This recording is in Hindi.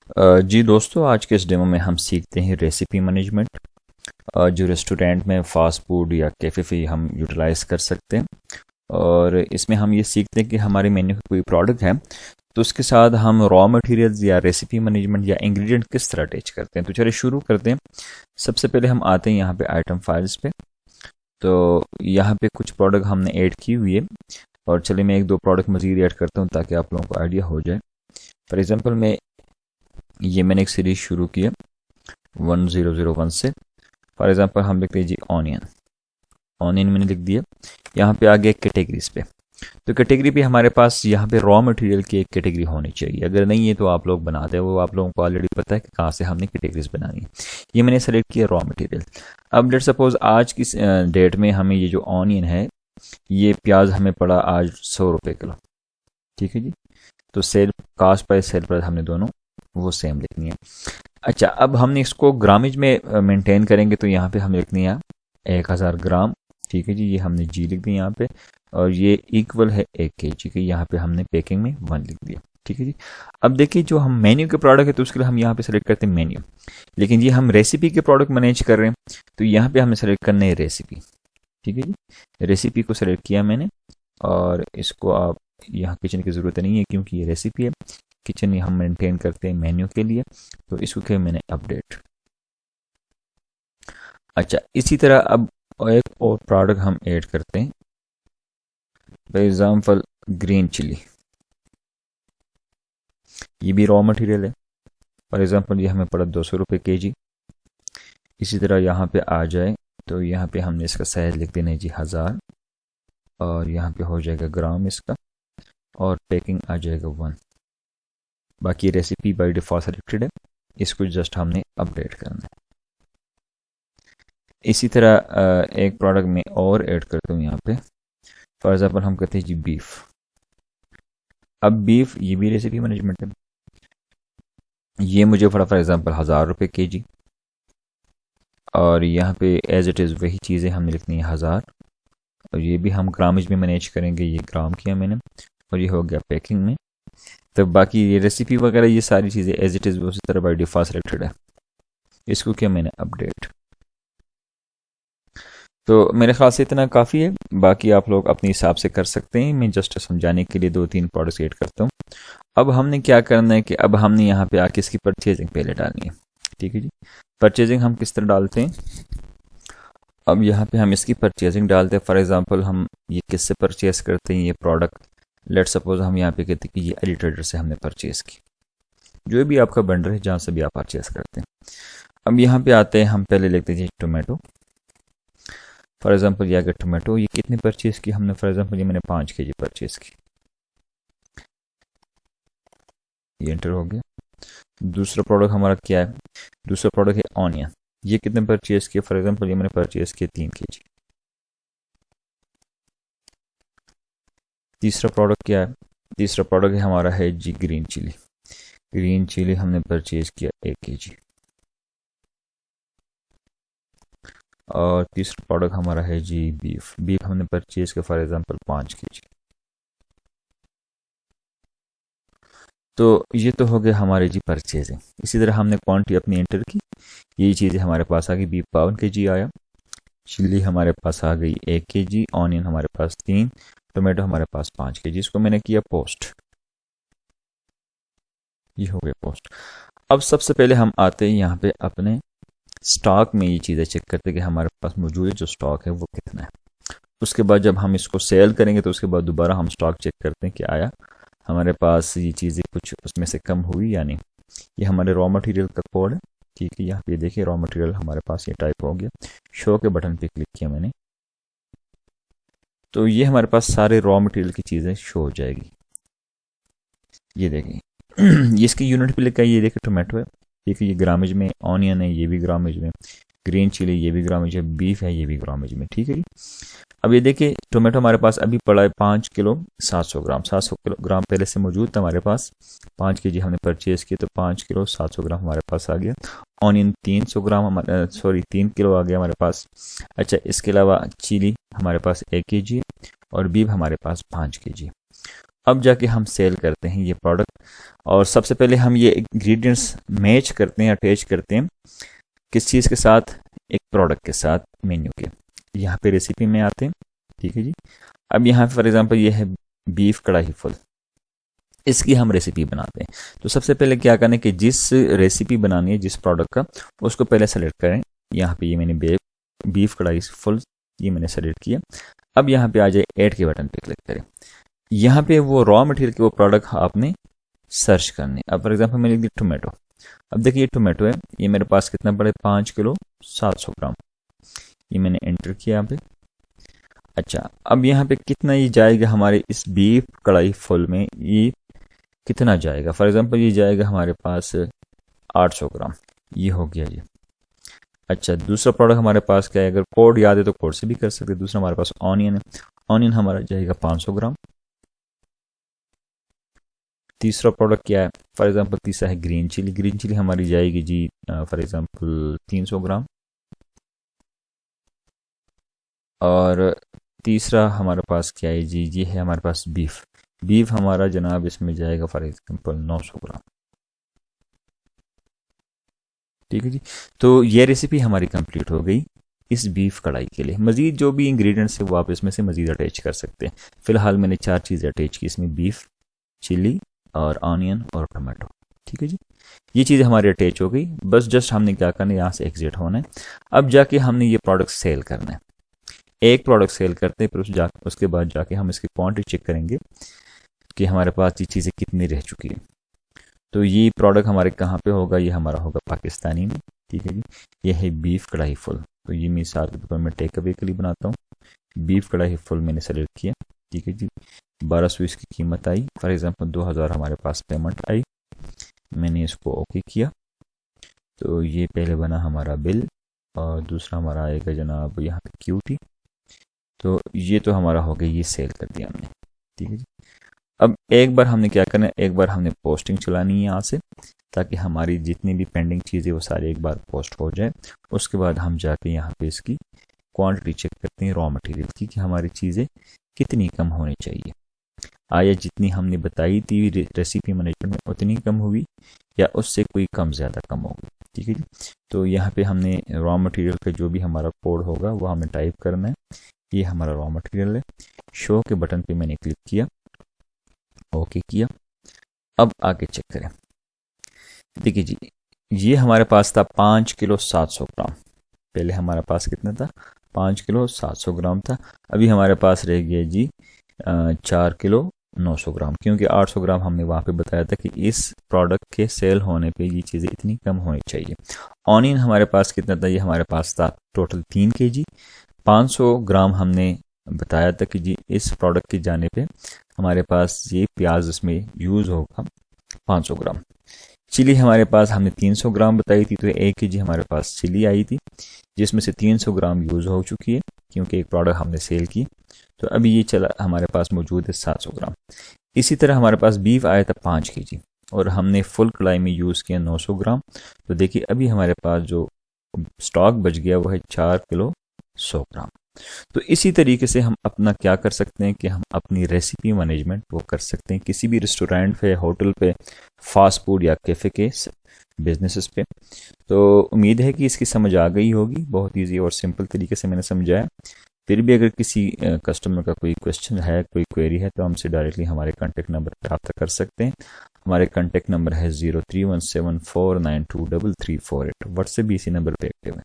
जी दोस्तों, आज के इस डेमो में हम सीखते हैं रेसिपी मैनेजमेंट। जो रेस्टोरेंट में फ़ास्ट फूड या कैफ़े पे हम यूटिलाइज़ कर सकते हैं। और इसमें हम ये सीखते हैं कि हमारे मेन्यू का कोई प्रोडक्ट है तो उसके साथ हम रॉ मटेरियल्स या रेसिपी मैनेजमेंट या इंग्रेडिएंट किस तरह अटैच करते हैं। तो चलिए शुरू करते हैं। सबसे पहले हम आते हैं यहाँ पे आइटम फाइल्स पे। तो यहाँ पे कुछ प्रोडक्ट हमने ऐड की हुई है, और चलिए मैं एक दो प्रोडक्ट मज़ीद ऐड करता हूँ ताकि आप लोगों को आइडिया हो जाए। फॉर एग्जांपल मैंने एक सीरीज शुरू की है 1001 से। फॉर एग्जांपल हम लिखते हैं जी ऑनियन। ऑनियन मैंने लिख दिया। यहाँ पे आ गया कैटेगरीज पे। तो कैटेगरी पे हमारे पास यहाँ पे रॉ मटेरियल की एक कैटेगरी होनी चाहिए। अगर नहीं है तो आप लोग बनाते हैं, वो आप लोगों को ऑलरेडी पता है कि कहाँ से हमने कैटेगरीज बनानी है। ये मैंने सेलेक्ट किया रॉ मटेरियल। अब लेट सपोज आज की डेट में हमें ये जो ऑनियन है, ये प्याज हमें पड़ा आज 100 रुपये किलो। ठीक है जी। तो sale cost price sale price हमने दोनों वो सेम लिखनी है। अच्छा, अब हमने इसको ग्रामेज में मेंटेन करेंगे तो यहाँ पे हम लिखनी है 1000 ग्राम। ठीक है जी, ये हमने जी लिख दी यहाँ पे। और ये इक्वल है 1 kg के, यहाँ पे हमने पैकिंग में 1 लिख दिया। ठीक है जी। अब देखिए, जो हम मेन्यू के प्रोडक्ट है तो उसके लिए हम यहाँ पे सेलेक्ट करते हैं मेन्यू। लेकिन ये हम रेसिपी के प्रोडक्ट मैनेज कर रहे हैं तो यहाँ पे हमें सेलेक्ट करना है रेसिपी। ठीक है जी। रेसिपी को सेलेक्ट किया मैंने, और इसको आप यहाँ किचन की ज़रूरत नहीं है क्योंकि ये रेसिपी है। किचन हम मेंटेन करते हैं मेन्यू के लिए, तो इसको किया मैंने अपडेट। अच्छा, इसी तरह अब एक और प्रोडक्ट हम ऐड करते हैं। फॉर एग्जाम्पल ग्रीन चिली, ये भी रॉ मटेरियल है। फॉर एग्जाम्पल ये हमें पड़ा 200 रुपये kg। इसी तरह यहाँ पे आ जाए तो यहाँ पे हमने इसका साइज लिख देना है जी 1000, और यहाँ पे हो जाएगा ग्राम इसका, और पैकिंग आ जाएगा 1। बाकी रेसिपी बाय डिफॉल्ट सेलेक्टेड है, इसको जस्ट हमने अपडेट करना है। इसी तरह एक प्रोडक्ट में और ऐड करता हूँ यहाँ पे। फॉर एग्जाम्पल हम कहते हैं जी बीफ। अब बीफ ये भी रेसिपी मैनेजमेंट है। ये मुझे पड़ा फॉर एग्जाम्पल 1000 रुपये kg, और यहाँ पे एज इट इज़ वही चीज़ें हमने लिखनी है 1000। और ये भी हम ग्रामेज में मैनेज करेंगे, ये ग्राम किया मैंने, और ये हो गया पैकिंग में। तो बाकी ये रेसिपी वगैरह ये सारी चीज़ें एज इट इज़ उसी तरह बाय डिफॉल्ट सेलेक्टेड है। इसको किया मैंने अपडेट। तो मेरे ख्याल से इतना काफ़ी है, बाकी आप लोग अपने हिसाब से कर सकते हैं। मैं जस्ट समझाने के लिए 2-3 प्रोडक्ट्स ऐड करता हूँ। अब हमने क्या करना है कि अब हमने यहाँ पे आके इसकी परचेजिंग पहले डालनी है। ठीक है जी। परचेजिंग हम किस तरह डालते हैं, अब यहाँ पे हम इसकी परचेजिंग डालते हैं। फॉर एग्जांपल हम ये किससे परचेज करते हैं ये प्रोडक्ट। लेट सपोज हम यहाँ पे कहते हैं कि ये अली ट्रेडर से हमने परचेज़ की, जो भी आपका बंडर है जहाँ से भी आप परचेज़ करते हैं। अब यहाँ पे आते हैं, हम पहले लिखते हैं टोमेटो। फॉर एग्जांपल ये अगर टोमेटो ये कितने परचेज़ की हमने, फॉर एग्जांपल ये मैंने 5 kg परचेज़ की, ये एंटर हो गया। दूसरा प्रोडक्ट हमारा क्या है, दूसरा प्रोडक्ट है ऑनियन। ये कितने परचेज़ किया, फॉर एग्जांपल ये मैंने परचेज़ किया 3 kg। तीसरा प्रोडक्ट क्या है, तीसरा प्रोडक्ट है हमारा है जी ग्रीन चिली। ग्रीन चिली हमने परचेज़ किया 1 kg। और तीसरा प्रोडक्ट हमारा है जी बीफ। बीफ हमने परचेज़ किया फॉर एग्जांपल 5 kg। तो ये तो हो गया हमारे जी परचेजिंग। इसी तरह हमने क्वांटिटी अपनी एंटर की, यही चीज़ें हमारे पास आ गई। बीफ 52 kg आया, चिल्ली हमारे पास आ गई 1 kg, ऑनियन हमारे पास 3, टोमेटो हमारे पास 5 kg। इसको मैंने किया पोस्ट, ये हो गया पोस्ट। अब सबसे पहले हम आते हैं यहाँ पे अपने स्टॉक में, ये चीज़ें चेक करते हैं कि हमारे पास मौजूद जो स्टॉक है वो कितना है। उसके बाद जब हम इसको सेल करेंगे तो उसके बाद दोबारा हम स्टॉक चेक करते हैं कि आया हमारे पास ये चीज़ें कुछ उसमें से कम हुई या नहीं। ये हमारे रॉ मटेरियल का कोड है। ठीक है, यहाँ पे देखिए रॉ मटेरियल हमारे पास ये टाइप हो गया। शो के बटन पे क्लिक किया मैंने, तो ये हमारे पास सारे रॉ मटेरियल की चीज़ें शो हो जाएगी। ये देखिए ये इसकी यूनिट पे लिखा है, ये देखिए टोमेटो है। ठीक है, ये ग्रामेज में, ऑनियन है ये भी ग्रामेज में, ग्रीन चिली ये भी ग्रामेज है, बीफ है ये भी ग्रामेज में। ठीक है जी। अब ये देखिए टोमेटो हमारे पास अभी पड़ा है 5 किलो 700 ग्राम। 700 ग्राम पहले से मौजूद था हमारे पास। 5 kg हमने परचेज़ किया तो 5 किलो 700 ग्राम हमारे पास आ गया। ऑनियन 300 ग्राम हमारे 3 किलो आ गया हमारे पास। अच्छा, इसके अलावा चिली हमारे पास 1 kg है, और बीफ हमारे पास 5 kg। अब जाके हम सेल करते हैं ये प्रोडक्ट। और सबसे पहले हम ये इंग्रेडिएंट्स मैच करते हैं, अटैच करते हैं किस चीज़ के साथ, एक प्रोडक्ट के साथ मेन्यू के। यहाँ पे रेसिपी में आते हैं, ठीक है जी। अब यहाँ फॉर एग्जांपल ये है बीफ कढ़ाई फुल, इसकी हम रेसिपी बनाते हैं। तो सबसे पहले क्या करना है कि जिस रेसिपी बनानी है जिस प्रोडक्ट का, उसको पहले सेलेक्ट करें। यहाँ पे ये मैंने बीफ कढ़ाई फुल ये मैंने सेलेक्ट किया। अब यहाँ पे आ जाए ऐड के बटन पे क्लिक करें। यहाँ पे वो रॉ मटेरियल के वो प्रोडक्ट आपने सर्च करने। अब फॉर एग्जांपल मैंने लिख दी टोमेटो। अब देखिए ये टोमेटो है, ये मेरे पास कितना पड़े 5 किलो 700 ग्राम, ये मैंने एंटर किया यहाँ पे। अच्छा, अब यहाँ पे कितना ये जाएगा हमारे इस बीफ कढ़ाई फुल में, ये कितना जाएगा। फॉर एग्जांपल ये जाएगा हमारे पास 800 ग्राम, ये हो गया जी। अच्छा, दूसरा प्रोडक्ट हमारे पास क्या है, अगर कोड याद है तो कोड से भी कर सकते हैं। दूसरा हमारे पास ऑनियन है, ऑनियन हमारा जाएगा 500 ग्राम। तीसरा प्रोडक्ट क्या है, फॉर एग्जांपल तीसरा है ग्रीन चिली, ग्रीन चिली हमारी जाएगी जी फॉर एग्जांपल 300 ग्राम। और तीसरा हमारे पास क्या है जी, ये है हमारे पास बीफ, बीफ हमारा जनाब इसमें जाएगा फॉर एग्जांपल 900 ग्राम, ठीक है जी। तो ये रेसिपी हमारी कंप्लीट हो गई इस बीफ कढ़ाई के लिए। मज़ीद जो भी इंग्रेडिएंट्स है वो आप इसमें से मज़ीद अटैच कर सकते हैं। फिलहाल मैंने 4 चीज़ें अटैच की इसमें, बीफ, चिली और ऑनियन और टमाटो, ठीक है जी। ये चीज़ हमारी अटैच हो गई। बस जस्ट हमने क्या करना है, यहाँ से एग्जिट होना है। अब जाके हमने ये प्रोडक्ट सेल करना है। एक प्रोडक्ट सेल करते हैं, फिर उसके बाद जाके हम इसकी क्वांटिटी चेक करेंगे कि हमारे पास ये चीज़ें कितनी रह चुकी है। तो ये प्रोडक्ट हमारे कहाँ पे होगा, ये हमारा होगा पाकिस्तानी में, ठीक है जी। ये है बीफ कढ़ाई फुल, तो ये मिसाल के तौर पर मैं टेक अवे के लिए बनाता हूँ। बीफ कढ़ाई फुल मैंने सेलेक्ट किया, ठीक है जी। 1200 इसकी कीमत आई, फॉर एग्जांपल 2000 हमारे पास पेमेंट आई, मैंने इसको ओके किया। तो ये पहले बना हमारा बिल, और दूसरा हमारा आएगा जनाब यहाँ पे क्यूटी। तो ये तो हमारा हो गया, ये सेल कर दिया हमने, ठीक है जी। अब एक बार हमने क्या करना है, एक बार हमने पोस्टिंग चलानी है यहाँ से, ताकि हमारी जितनी भी पेंडिंग चीज़ें वो सारी एक बार पोस्ट हो जाए। उसके बाद हम जाके यहाँ पे इसकी क्वांटिटी चेक करते हैं रॉ मटेरियल की, कि हमारी चीज़ें कितनी कम होनी चाहिए। आया जितनी हमने बताई थी रेसिपी मैनेजमेंट में उतनी कम हुई, या उससे कोई कम ज़्यादा कम होगी, ठीक है जी। तो यहाँ पे हमने रॉ मटेरियल का जो भी हमारा कोड होगा वो हमें टाइप करना है। ये हमारा रॉ मटेरियल है। शो के बटन पे मैंने क्लिक किया, ओके किया। अब आगे चेक करें, देखिए जी, ये हमारे पास था 5 किलो 700 ग्राम। पहले हमारे पास कितना था, 5 किलो 700 ग्राम था। अभी हमारे पास रह गया जी 4 किलो 900 ग्राम, क्योंकि 800 ग्राम हमने वहाँ पे बताया था कि इस प्रोडक्ट के सेल होने पे ये चीज़ें इतनी कम होनी चाहिए। ऑनियन हमारे पास कितना था, ये हमारे पास था टोटल 3 kg। 500 ग्राम हमने बताया था कि जी इस प्रोडक्ट के जाने पे हमारे पास ये प्याज इसमें यूज़ होगा 500 ग्राम। चिली हमारे पास हमने 300 ग्राम बताई थी, तो 1 kg हमारे पास चिली आई थी, जिसमें से 300 ग्राम यूज़ हो चुकी है क्योंकि एक प्रोडक्ट हमने सेल की। तो अभी ये चला हमारे पास मौजूद है 700 ग्राम। इसी तरह हमारे पास बीफ आया था 5 kg, और हमने फुल कढ़ाई में यूज़ किया 900 ग्राम। तो देखिए अभी हमारे पास जो स्टॉक बच गया वो है 4 किलो 100 ग्राम। तो इसी तरीके से हम अपना क्या कर सकते हैं कि हम अपनी रेसिपी मैनेजमेंट वो कर सकते हैं किसी भी रेस्टोरेंट पे, होटल पे, फास्ट फूड या कैफ़े के बिजनेसेस पे। तो उम्मीद है कि इसकी समझ आ गई होगी। बहुत ईजी और सिंपल तरीके से मैंने समझाया। फिर भी अगर किसी कस्टमर का कोई क्वेश्चन है, कोई क्वेरी है, तो हमसे डायरेक्टली हमारे कॉन्टैक्ट नंबर पर रब्ता कर सकते हैं। हमारे कॉन्टैक्ट नंबर है 0317492338। व्हाट्सएप भी इसी नंबर पर एक्टिव है।